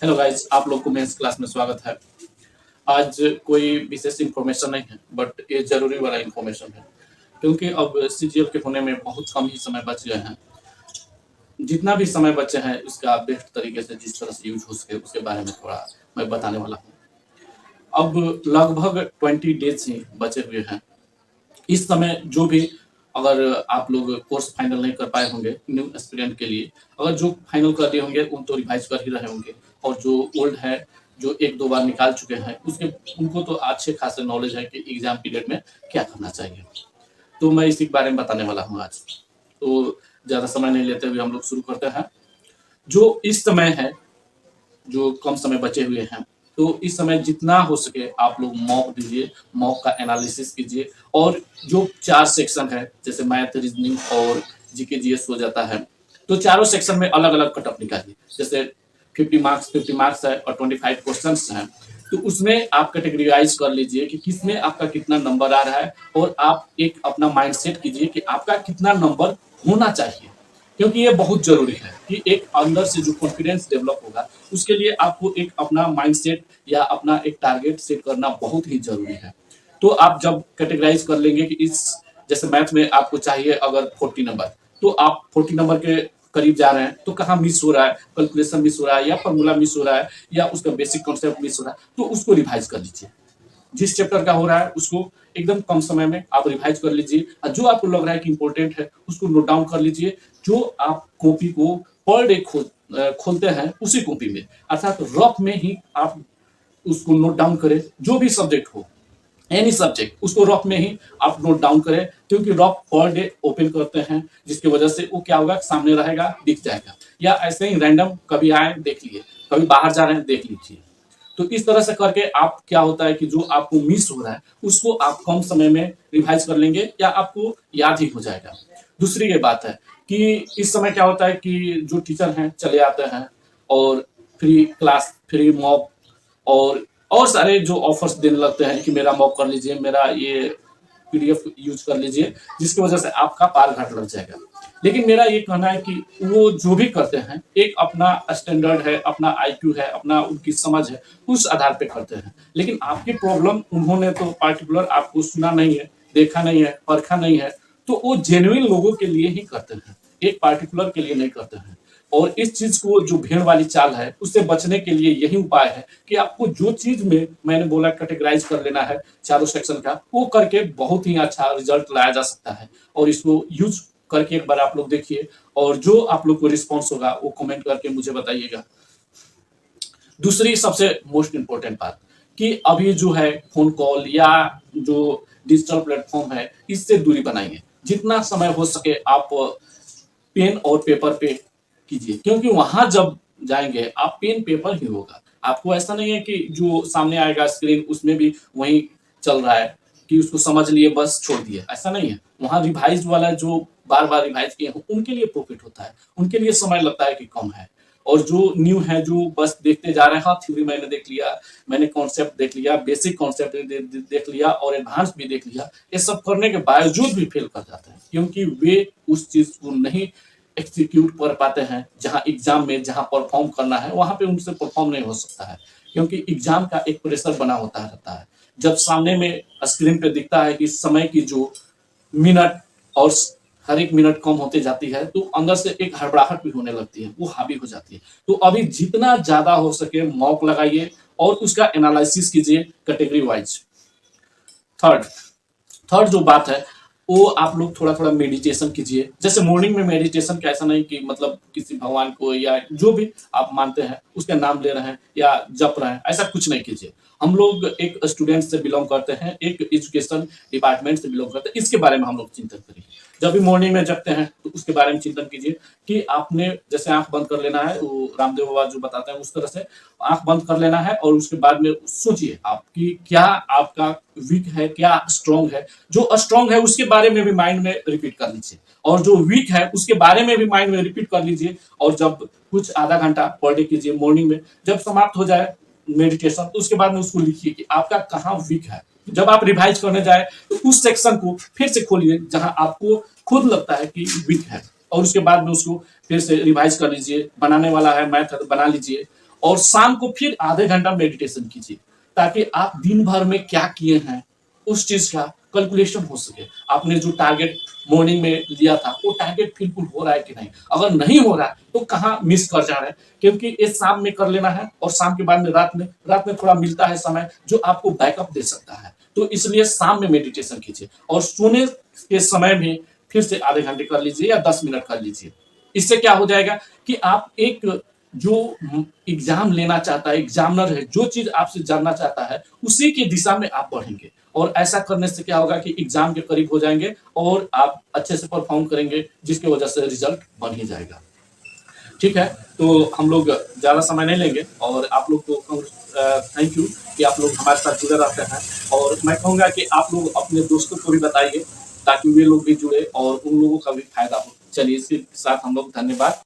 Hello guys, आप लोग को मेंस क्लास में स्वागत है। आज कोई विशेष इन्फॉर्मेशन नहीं है, बट ये ज़रूरी वाला इन्फॉर्मेशन है, क्योंकि अब सीजीएल के होने में बहुत कम ही समय बच गए हैं। जितना भी समय बचे हैं, उसका बेस्ट तरीके से जिस तरह से यूज़ हो सके, उसके बारे में थोड़ा मैं बताने वाला हूँ। अब लगभग 20 डेज़ ही बचे हुए हैं। इस समय जो भी अगर आप लोग कोर्स फाइनल नहीं कर पाए होंगे न्यू एस्पिरेंट के लिए, अगर जो फाइनल कर दिए होंगे उन तो रिवाइज कर ही रहे होंगे, और जो ओल्ड है, जो एक दो बार निकाल चुके हैं, उसके उनको तो अच्छे खासे नॉलेज है कि एग्जाम पीरियड में क्या करना चाहिए। तो मैं इसी के बारे में बताने वाला हूँ आज। तो ज़्यादा समय नहीं लेते हुए हम लोग शुरू करते हैं। जो इस समय है, जो कम समय बचे हुए हैं, तो इस समय जितना हो सके आप लोग मॉक दीजिए, मॉक का एनालिसिस कीजिए, और जो 4 सेक्शन है, जैसे मैथ, रीजनिंग और जीके जीएस हो जाता है, तो चारों सेक्शन में अलग-अलग कट ऑफ निकालिए। जैसे 50 मार्क्स है और 25 क्वेश्चंस हैं, तो उसमें आप कैटेगराइज़ कर लीजिए कि किसमें आपका कितना नंबर आ रहा है, और आप एक अपना माइंडसेट कीजिए कि आपका कितना नंबर होना चाहिए। क्योंकि ये बहुत ज़रूरी है कि एक अंदर से जो कॉन्फिडेंस डेवलप होगा, उसके लिए आपको एक अपना माइंडसेट या अपना एक टारगेट सेट करना बहुत ही ज़रूरी है। तो आप जब कैटेगराइज़ कर लेंगे कि इस, जैसे मैथ में आपको चाहिए अगर 40 नंबर, तो आप 40 नंबर के करीब जा रहे हैं, तो कहाँ मिस हो रहा है, कैलकुलेशन मिस हो रहा है या फ़ॉर्मूला मिस हो रहा है या उसका बेसिक कॉन्सेप्ट मिस हो रहा है, तो उसको रिवाइज़ कर लीजिए। जिस चैप्टर का हो रहा है उसको एकदम कम समय में आप रिवाइज कर लीजिए, और जो आपको लग रहा है कि इंपॉर्टेंट है उसको नोट डाउन कर लीजिए। जो आप कॉपी को पर डे खोलते हैं उसी कॉपी में, अर्थात रफ में ही आप उसको नोट डाउन करें। जो भी सब्जेक्ट हो, एनी सब्जेक्ट, उसको रफ में ही आप नोट डाउन करें, क्योंकि रफ पर डे ओपन करते हैं, जिसकी वजह से वो क्या होगा, सामने रहेगा, दिख जाएगा। या ऐसे ही रैंडम कभी आए देख लिए, कभी बाहर जा रहे हैं देख लीजिए। तो इस तरह से करके आप, क्या होता है कि जो आपको मिस हो रहा है उसको आप कम समय में रिवाइज कर लेंगे या आपको याद ही हो जाएगा। दूसरी ये बात है कि इस समय क्या होता है कि जो टीचर हैं चले आते हैं, और फ्री क्लास, फ्री मॉक और सारे जो ऑफर्स देने लगते हैं कि मेरा मॉक कर लीजिए, मेरा ये पीडीएफ यूज कर लीजिए, जिसकी वजह से आपका पार घाट लग जाएगा। लेकिन मेरा ये कहना है कि वो जो भी करते हैं, एक अपना स्टैंडर्ड है, अपना आईक्यू है, अपना उनकी समझ है, उस आधार पे करते हैं। लेकिन आपकी प्रॉब्लम, उन्होंने तो पार्टिकुलर आपको सुना नहीं है, देखा नहीं है, परखा नहीं है, तो वो जेन्युइन लोगों के लिए ही करते हैं, एक पार्टिकुलर के लिए नहीं करते हैं। और इस चीज को, जो भीड़ वाली चाल है, उससे बचने के लिए यही उपाय है कि आपको जो चीज में मैंने बोला कैटेगराइज कर लेना है चारों सेक्शन का, वो करके बहुत ही अच्छा रिजल्ट लाया जा सकता है। और इसको यूज करके एक बार आप लोग देखिए, और जो आप लोग को रिस्पॉन्स होगा वो कमेंट करके मुझे बताइएगा। दूसरी सबसे मोस्ट इंपॉर्टेंट बात, कि अभी जो है फोन कॉल या जो डिजिटल प्लेटफॉर्म है, इससे दूरी बनाइए। जितना समय हो सके आप पेन और पेपर पे कीजिए, क्योंकि वहां जब जाएंगे आप, पेन पेपर ही होगा। आपको ऐसा नहीं है कि जो सामने आएगा स्क्रीन उसमें भी वही चल रहा है, कि उसको समझ लिए बस छोड़ दिए, ऐसा नहीं है। वहां रिवाइज वाला, जो बार बार रिवाइज किए हैं, उनके लिए प्रॉफिट होता है, उनके लिए समय लगता है कि कम है। और जो न्यू है, जो बस देखते जा रहे हैं, हाँ थ्योरी मैंने देख लिया, मैंने कॉन्सेप्ट देख लिया, बेसिक कॉन्सेप्ट देख लिया और एडवांस भी देख लिया, ये सब करने के बावजूद भी फेल कर जाते हैं, क्योंकि वे उस चीज को नहीं एग्जीक्यूट कर पाते हैं। जहां एग्जाम में जहां परफॉर्म करना है, वहां पे उनसे परफॉर्म नहीं हो सकता है, क्योंकि एग्जाम का एक प्रेशर बना होता रहता है। जब सामने में स्क्रीन पे दिखता है कि समय की जो मिनट, और हर एक मिनट कम होते जाती है, तो अंदर से एक हड़बड़ाहट भी होने लगती है, वो हावी हो जाती है। तो अभी जितना ज्यादा हो सके मॉक लगाइए और उसका एनालिसिस कीजिए कैटेगरी वाइज। थर्ड थर्ड जो बात है, वो आप लोग थोड़ा थोड़ा मेडिटेशन कीजिए। जैसे मॉर्निंग में मेडिटेशन का ऐसा नहीं कि मतलब किसी भगवान को या जो भी आप मानते हैं उसका नाम ले रहे हैं या जप रहे हैं, ऐसा कुछ नहीं कीजिए। हम लोग एक स्टूडेंट से बिलोंग करते हैं, एक एजुकेशन डिपार्टमेंट से बिलोंग करते हैं, इसके बारे में हम लोग चिंतन करिए। जब भी मॉर्निंग में जगते हैं तो उसके बारे में चिंतन कीजिए कि आपने जैसे आंख बंद कर लेना है, वो रामदेव बाबा जो बताते हैं उस तरह से आंख बंद कर लेना है, और उसके बाद में सोचिए आपकी क्या, आपका वीक है क्या स्ट्रॉन्ग है। जो स्ट्रॉन्ग है उसके बारे में भी माइंड में रिपीट कर लीजिए, और जो वीक है उसके बारे में भी माइंड में रिपीट कर लीजिए। और जब कुछ आधा घंटा पर डे कीजिए मॉर्निंग में, जब समाप्त हो जाए मेडिटेशन, तो उसके बाद में उसको लिखिए कि आपका कहाँ वीक है। जब आप रिवाइज करने जाए तो उस सेक्शन को फिर से खोलिए जहां आपको खुद लगता है कि वीक है, और उसके बाद में उसको फिर से रिवाइज कर लीजिए। बनाने वाला है मैथ बना लीजिए, और शाम को फिर आधे घंटा मेडिटेशन कीजिए, ताकि आप दिन भर में क्या किए हैं उस चीज का कैलकुलेशन हो सके। आपने जो टारगेट मॉर्निंग में लिया था वो टारगेट बिल्कुल हो रहा है कि नहीं, अगर नहीं हो रहा है तो कहाँ मिस कर जा रहे हैं, क्योंकि ये शाम में कर लेना है और शाम के बाद में रात में थोड़ा मिलता है समय जो आपको बैकअप दे सकता है। तो इसलिए शाम में मेडिटेशन कीजिए और सोने के समय में फिर से आधे घंटे कर लीजिए या 10 मिनट कर लीजिए। इससे क्या हो जाएगा कि आप एक जो एग्जाम लेना चाहता है, एग्जामिनर है, जो चीज आपसे जानना चाहता है उसी की दिशा में आप बढ़ेंगे, और ऐसा करने से क्या होगा कि एग्जाम के करीब हो जाएंगे और आप अच्छे से परफॉर्म करेंगे, जिसकी वजह से रिजल्ट बन ही जाएगा। ठीक है, तो हम लोग ज़्यादा समय नहीं लेंगे और आप लोग को थैंक यू कि आप लोग हमारे साथ जुड़े रहते हैं, और मैं कहूँगा कि आप लोग अपने दोस्तों को भी बताइए ताकि वे लोग भी जुड़े और उन लोगों का भी फायदा हो। चलिए, इसके साथ हम लोग धन्यवाद।